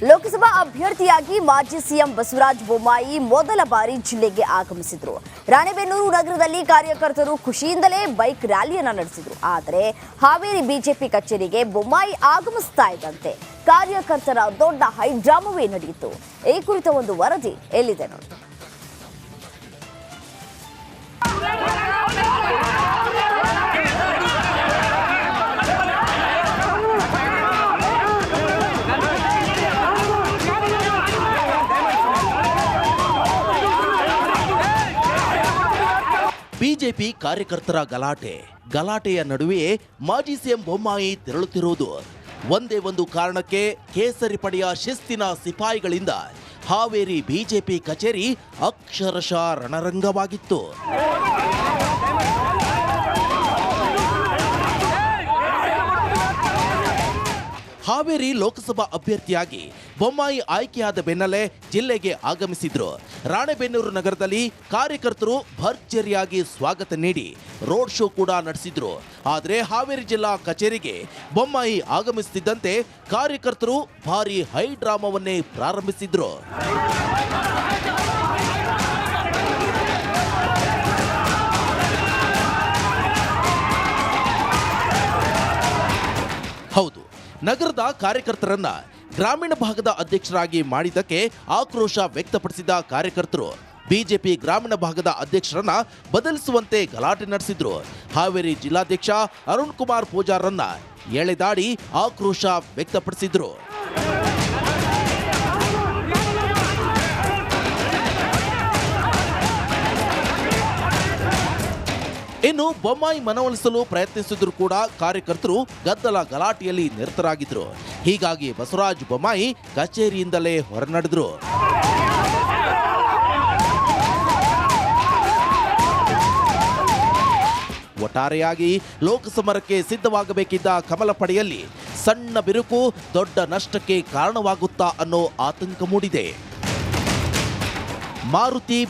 ಲೋಕಸಭಾ ಅಭ್ಯರ್ಥಿಯಾಗಿ ಮಾಜಿ ಸಿಎಂ ಬಸವರಾಜ ಬೊಮ್ಮಾಯಿ ಮೊದಲ ಬಾರಿ ಜಿಲ್ಲೆಗೆ ಆಗಮಿಸಿದ್ರು. ರಾಣೆಬೆನ್ನೂರು ನಗರದಲ್ಲಿ ಕಾರ್ಯಕರ್ತರು ಖುಷಿಯಿಂದಲೇ ಬೈಕ್ ರ್ಯಾಲಿಯನ್ನ ನಡೆಸಿದ್ರು. ಆದರೆ ಹಾವೇರಿ ಬಿಜೆಪಿ ಕಚೇರಿಗೆ ಬೊಮ್ಮಾಯಿ ಆಗಮಿಸ್ತಾ ಇದ್ದಂತೆ ಕಾರ್ಯಕರ್ತರ ದೊಡ್ಡ ಹೈಡ್ರಾಮವೇ ನಡೆಯಿತು. ಈ ಕುರಿತ ಒಂದು ವರದಿ ಎಲ್ಲಿದೆ ನೋಡಿ. ಬಿಜೆಪಿ ಕಾರ್ಯಕರ್ತರ ಗಲಾಟೆಯ ನಡುವೆಯೇ ಮಾಜಿ ಸಿಎಂ ಬೊಮ್ಮಾಯಿ ತೆರಳುತ್ತಿರುವುದು. ಒಂದೇ ಒಂದು ಕಾರಣಕ್ಕೆ ಕೇಸರಿ ಪಡೆಯ ಶಿಸ್ತಿನ ಸಿಪಾಯಿಗಳಿಂದ ಹಾವೇರಿ ಬಿಜೆಪಿ ಕಚೇರಿ ಅಕ್ಷರಶಃ ರಣರಂಗವಾಗಿತ್ತು. ಹಾವೇರಿ ಲೋಕಸಭಾ ಅಭ್ಯರ್ಥಿಯಾಗಿ ಬೊಮ್ಮಾಯಿ ಆಯ್ಕೆಯಾದ ಬೆನ್ನಲ್ಲೇ ಜಿಲ್ಲೆಗೆ ಆಗಮಿಸಿದ್ರು. ರಾಣೆಬೆನ್ನೂರು ನಗರದಲ್ಲಿ ಕಾರ್ಯಕರ್ತರು ಭರ್ಜರಿಯಾಗಿ ಸ್ವಾಗತ ನೀಡಿ ರೋಡ್ ಶೋ ಕೂಡ ನಡೆಸಿದ್ರು. ಆದರೆ ಹಾವೇರಿ ಜಿಲ್ಲಾ ಕಚೇರಿಗೆ ಬೊಮ್ಮಾಯಿ ಆಗಮಿಸುತ್ತಿದ್ದಂತೆ ಕಾರ್ಯಕರ್ತರು ಭಾರಿ ಹೈ ಡ್ರಾಮಾವನ್ನೇ ಪ್ರಾರಂಭಿಸಿದ್ರು. ಹೌದು, ನಗರದ ಕಾರ್ಯಕರ್ತರನ್ನ ಗ್ರಾಮೀಣ ಭಾಗದ ಅಧ್ಯಕ್ಷರಾಗಿ ಮಾಡಿದ್ದಕ್ಕೆ ಆಕ್ರೋಶ ವ್ಯಕ್ತಪಡಿಸಿದ ಕಾರ್ಯಕರ್ತರು ಬಿಜೆಪಿ ಗ್ರಾಮೀಣ ಭಾಗದ ಅಧ್ಯಕ್ಷರನ್ನ ಬದಲಿಸುವಂತೆ ಗಲಾಟೆ ನಡೆಸಿದ್ರು. ಹಾವೇರಿ ಜಿಲ್ಲಾಧ್ಯಕ್ಷ ಅರುಣ್ ಕುಮಾರ್ ಪೂಜಾರನ್ನ ಎಳೆದಾಡಿ ಆಕ್ರೋಶ ವ್ಯಕ್ತಪಡಿಸಿದ್ರು. ಇನ್ನು ಬೊಮ್ಮಾಯಿ ಮನವೊಲಿಸಲು ಪ್ರಯತ್ನಿಸಿದ್ರು ಕೂಡ ಕಾರ್ಯಕರ್ತರು ಗದ್ದಲ ಗಲಾಟೆಯಲ್ಲಿ ನಿರತರಾಗಿದ್ರು. ಹೀಗಾಗಿ ಬಸವರಾಜ ಬೊಮ್ಮಾಯಿ ಕಚೇರಿಯಿಂದಲೇ ಹೊರನಡೆದ್ರು. ಒಟ್ಟಾರೆಯಾಗಿ ಲೋಕಸಮರಕ್ಕೆ ಸಿದ್ಧವಾಗಬೇಕಿದ್ದ ಕಮಲ ಪಡೆಯಲ್ಲಿ ಸಣ್ಣ ಬಿರುಕು ದೊಡ್ಡ ನಷ್ಟಕ್ಕೆ ಕಾರಣವಾಗುತ್ತಾ ಅನ್ನೋ ಆತಂಕ ಮೂಡಿದೆ. ಮಾರುತಿ